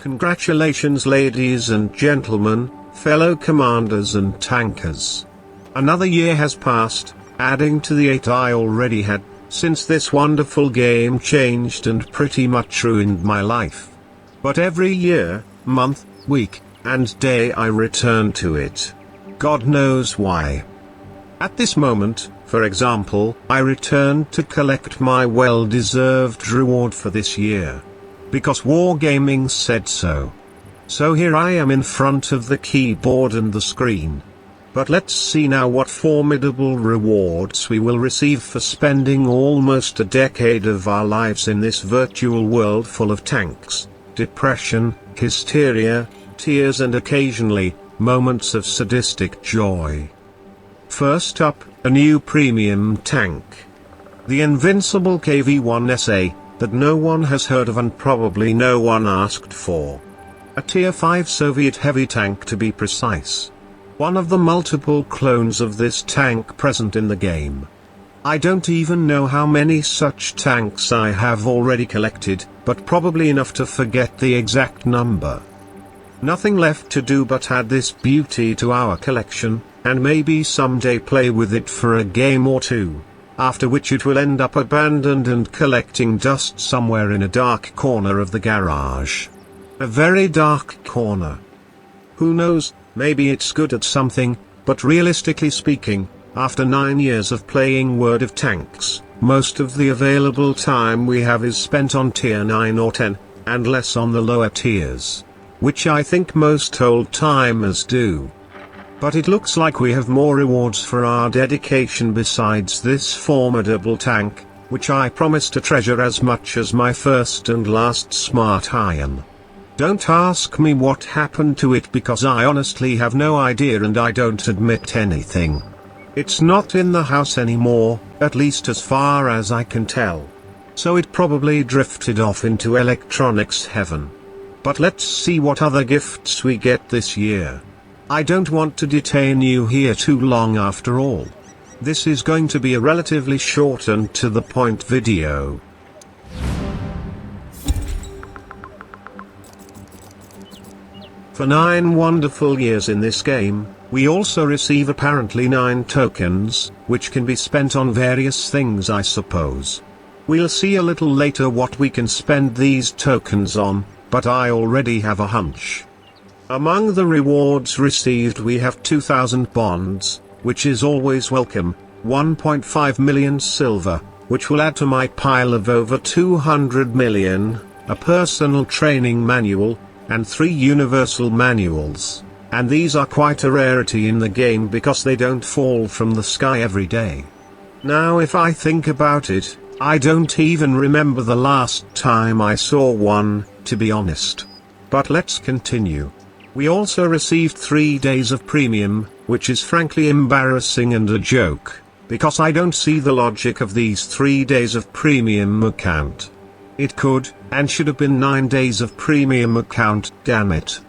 Congratulations ladies and gentlemen, fellow commanders and tankers. Another year has passed, adding to the 8 I already had, since this wonderful game changed and pretty much ruined my life. But every year, month, week, and day I return to it. God knows why. At this moment, for example, I returned to collect my well-deserved reward for this year. Because Wargaming said so. So here I am in front of the keyboard and the screen. But let's see now what formidable rewards we will receive for spending almost a decade of our lives in this virtual world full of tanks, depression, hysteria, tears and occasionally, moments of sadistic joy. First up, a new premium tank. The invincible KV-1SA, that no one has heard of and probably no one asked for. A Tier 5 Soviet heavy tank to be precise. One of the multiple clones of this tank present in the game. I don't even know how many such tanks I have already collected, but probably enough to forget the exact number. Nothing left to do but add this beauty to our collection, and maybe someday play with it for a game or two. After which it will end up abandoned and collecting dust somewhere in a dark corner of the garage. A very dark corner. Who knows, maybe it's good at something, but realistically speaking, after 9 years of playing World of Tanks, most of the available time we have is spent on tier 9 or 10, and less on the lower tiers. Which I think most old-timers do. But it looks like we have more rewards for our dedication besides this formidable tank, which I promise to treasure as much as my first and last smart iron. Don't ask me what happened to it because I honestly have no idea and I don't admit anything. It's not in the house anymore, at least as far as I can tell. So it probably drifted off into electronics heaven. But let's see what other gifts we get this year. I don't want to detain you here too long after all. This is going to be a relatively short and to the point video. For 9 wonderful years in this game, we also receive apparently 9 tokens, which can be spent on various things I suppose. We'll see a little later what we can spend these tokens on, but I already have a hunch. Among the rewards received we have 2,000 bonds, which is always welcome, 1.5 million silver, which will add to my pile of over 200 million, a personal training manual, and 3 universal manuals, and these are quite a rarity in the game because they don't fall from the sky every day. Now if I think about it, I don't even remember the last time I saw one, to be honest. But let's continue. We also received 3 days of premium, which is frankly embarrassing and a joke, because I don't see the logic of these 3 days of premium account. It could, and should have been 9 days of premium account, damn it.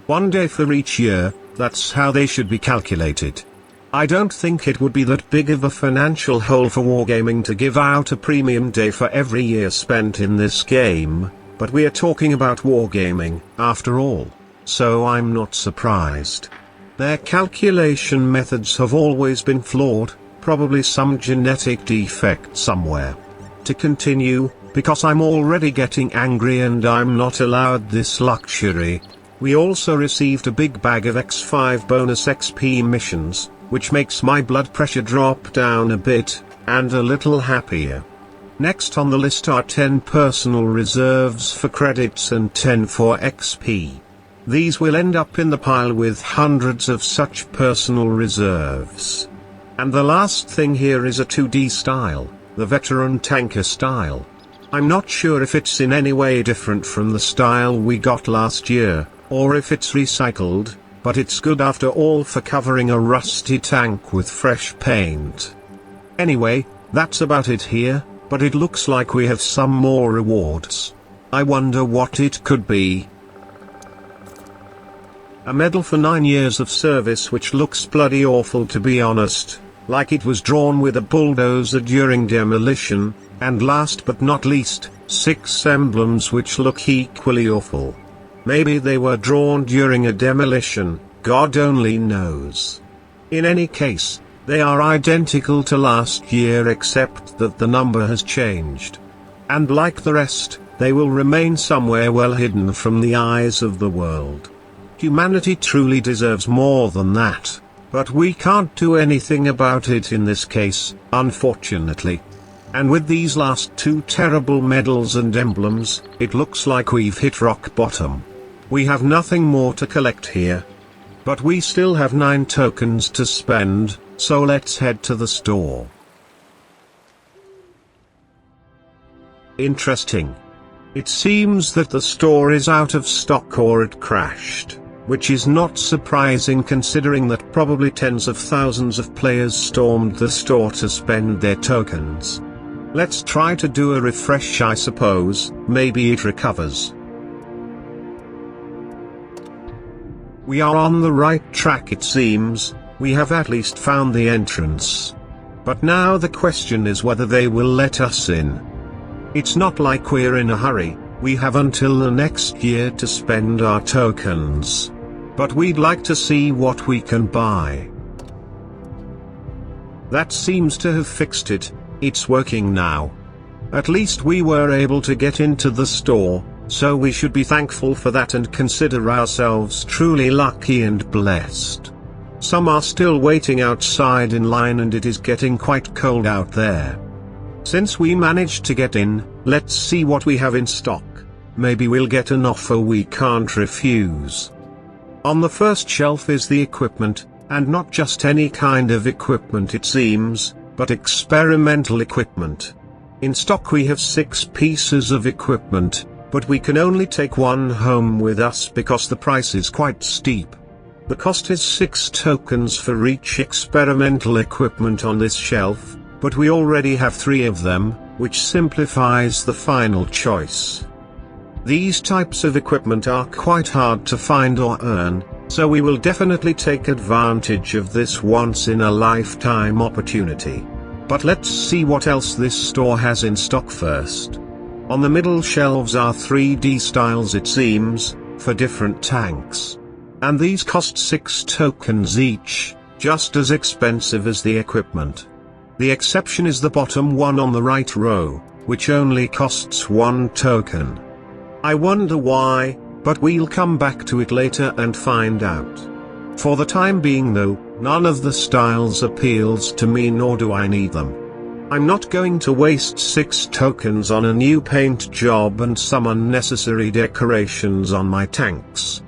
1 day for each year, that's how they should be calculated. I don't think it would be that big of a financial hole for Wargaming to give out a premium day for every year spent in this game, but we are talking about Wargaming, after all. So I'm not surprised. Their calculation methods have always been flawed, probably some genetic defect somewhere. To continue, because I'm already getting angry and I'm not allowed this luxury, we also received a big bag of X5 bonus XP missions, which makes my blood pressure drop down a bit, and a little happier. Next on the list are 10 personal reserves for credits and 10 for XP. These will end up in the pile with hundreds of such personal reserves. And the last thing here is a 2D style, the veteran tanker style. I'm not sure if it's in any way different from the style we got last year, or if it's recycled, but it's good after all for covering a rusty tank with fresh paint. Anyway, that's about it here, but it looks like we have some more rewards. I wonder what it could be. A medal for 9 years of service, which looks bloody awful to be honest, like it was drawn with a bulldozer during demolition, and last but not least, 6 emblems which look equally awful. Maybe they were drawn during a demolition, God only knows. In any case, they are identical to last year except that the number has changed. And like the rest, they will remain somewhere well hidden from the eyes of the world. Humanity truly deserves more than that, but we can't do anything about it in this case, unfortunately. And with these last two terrible medals and emblems, it looks like we've hit rock bottom. We have nothing more to collect here. But we still have 9 tokens to spend, so let's head to the store. Interesting. It seems that the store is out of stock or it crashed, which is not surprising considering that probably tens of thousands of players stormed the store to spend their tokens. Let's try to do a refresh, I suppose, maybe it recovers. We are on the right track, it seems. We have at least found the entrance. But now the question is whether they will let us in. It's not like we're in a hurry, we have until the next year to spend our tokens. But we'd like to see what we can buy. That seems to have fixed it, it's working now. At least we were able to get into the store, so we should be thankful for that and consider ourselves truly lucky and blessed. Some are still waiting outside in line and it is getting quite cold out there. Since we managed to get in, let's see what we have in stock. Maybe we'll get an offer we can't refuse. On the first shelf is the equipment, and not just any kind of equipment it seems, but experimental equipment. In stock we have 6 pieces of equipment, but we can only take 1 home with us because the price is quite steep. The cost is 6 tokens for each experimental equipment on this shelf, but we already have 3 of them, which simplifies the final choice. These types of equipment are quite hard to find or earn, so we will definitely take advantage of this once-in-a-lifetime opportunity. But let's see what else this store has in stock first. On the middle shelves are 3D styles, it seems, for different tanks. And these cost 6 tokens each, just as expensive as the equipment. The exception is the bottom one on the right row, which only costs 1 token. I wonder why, but we'll come back to it later and find out. For the time being though, none of the styles appeals to me, nor do I need them. I'm not going to waste 6 tokens on a new paint job and some unnecessary decorations on my tanks.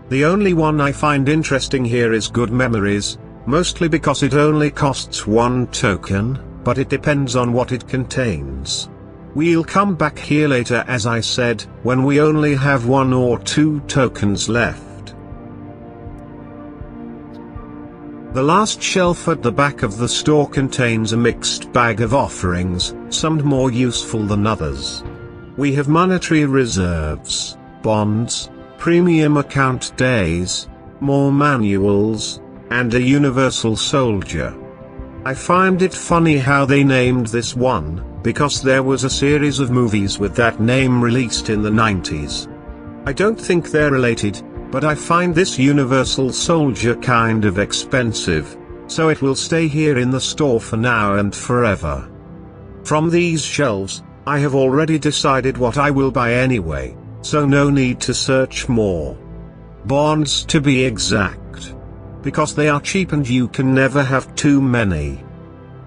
The only one I find interesting here is Good Memories, mostly because it only costs 1 token, but it depends on what it contains. We'll come back here later, as I said, when we only have 1 or 2 tokens left. The last shelf at the back of the store contains a mixed bag of offerings, some more useful than others. We have monetary reserves, bonds, premium account days, more manuals, and a universal soldier. I find it funny how they named this one, because there was a series of movies with that name released in the 90s. I don't think they're related, but I find this universal soldier kind of expensive, so it will stay here in the store for now and forever. From these shelves, I have already decided what I will buy anyway, so no need to search more. Bonds to be exact. Because they are cheap and you can never have too many.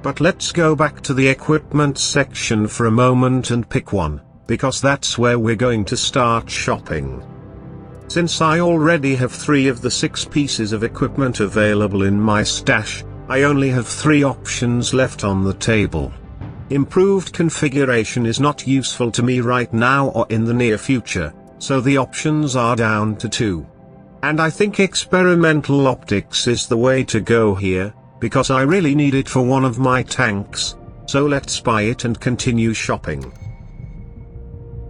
But let's go back to the equipment section for a moment and pick one, because that's where we're going to start shopping. Since I already have 3 of the 6 pieces of equipment available in my stash, I only have 3 options left on the table. Improved configuration is not useful to me right now or in the near future, so the options are down to 2. And I think experimental optics is the way to go here, because I really need it for one of my tanks, so let's buy it and continue shopping.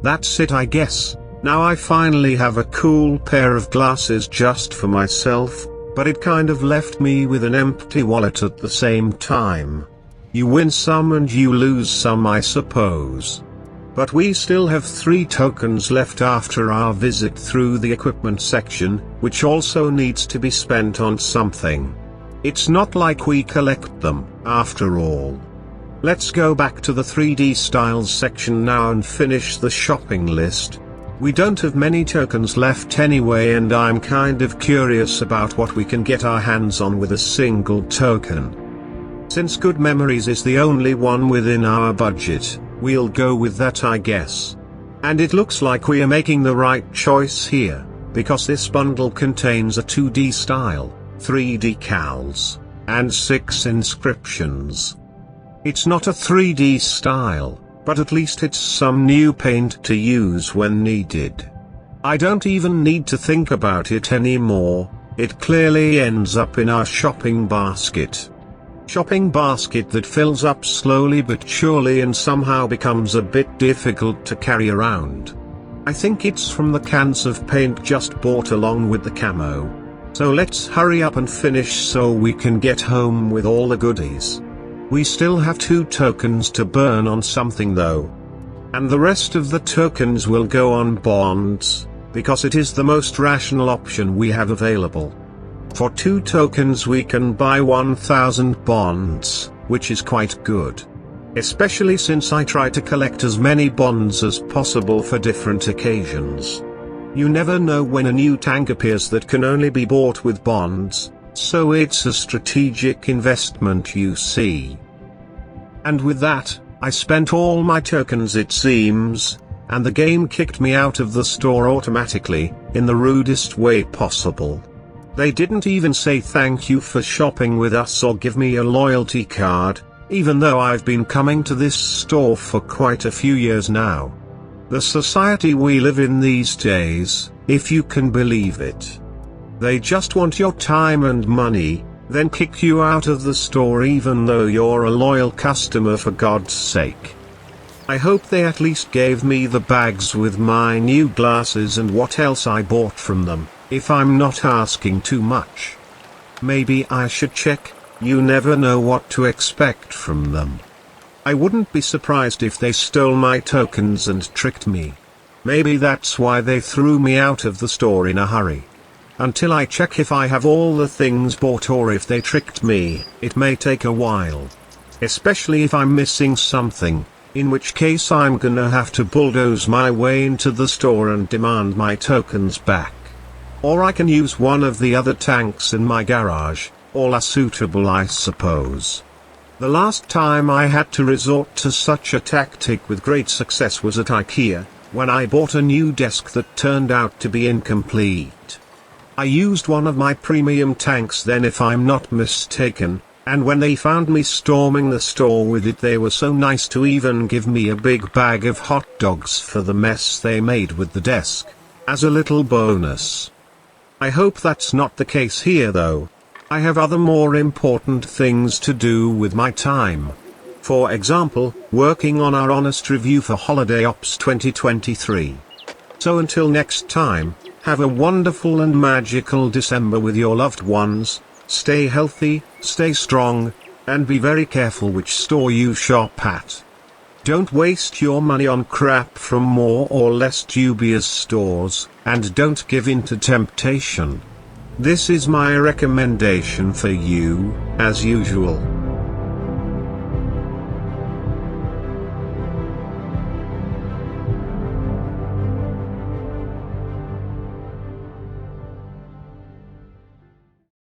That's it, I guess. Now I finally have a cool pair of glasses just for myself, but it kind of left me with an empty wallet at the same time. You win some and you lose some, I suppose. But we still have 3 tokens left after our visit through the equipment section, which also needs to be spent on something. It's not like we collect them, after all. Let's go back to the 3D styles section now and finish the shopping list. We don't have many tokens left anyway, and I'm kind of curious about what we can get our hands on with a single token. Since Good Memories is the only one within our budget, we'll go with that, I guess. And it looks like we are making the right choice here, because this bundle contains a 2D style, 3 decals, and 6 inscriptions. It's not a 3D style, but at least it's some new paint to use when needed. I don't even need to think about it anymore, it clearly ends up in our shopping basket. Shopping basket that fills up slowly but surely and somehow becomes a bit difficult to carry around. I think it's from the cans of paint just bought along with the camo. So let's hurry up and finish so we can get home with all the goodies. We still have 2 tokens to burn on something though. And the rest of the tokens will go on bonds, because it is the most rational option we have available. For 2 tokens we can buy 1,000 bonds, which is quite good. Especially since I try to collect as many bonds as possible for different occasions. You never know when a new tank appears that can only be bought with bonds, so it's a strategic investment, you see. And with that, I spent all my tokens it seems, and the game kicked me out of the store automatically, in the rudest way possible. They didn't even say thank you for shopping with us or give me a loyalty card, even though I've been coming to this store for quite a few years now. The society we live in these days, if you can believe it. They just want your time and money, then kick you out of the store even though you're a loyal customer, for God's sake. I hope they at least gave me the bags with my new glasses and what else I bought from them, if I'm not asking too much. Maybe I should check, you never know what to expect from them. I wouldn't be surprised if they stole my tokens and tricked me. Maybe that's why they threw me out of the store in a hurry. Until I check if I have all the things bought or if they tricked me, it may take a while. Especially if I'm missing something, in which case I'm gonna have to bulldoze my way into the store and demand my tokens back. Or I can use one of the other tanks in my garage, all are suitable I suppose. The last time I had to resort to such a tactic with great success was at IKEA, when I bought a new desk that turned out to be incomplete. I used one of my premium tanks then if I'm not mistaken, and when they found me storming the store with it they were so nice to even give me a big bag of hot dogs for the mess they made with the desk, as a little bonus. I hope that's not the case here though. I have other more important things to do with my time. For example, working on our honest review for Holiday Ops 2023. So until next time, have a wonderful and magical December with your loved ones, stay healthy, stay strong, and be very careful which store you shop at. Don't waste your money on crap from more or less dubious stores, and don't give in to temptation. This is my recommendation for you, as usual.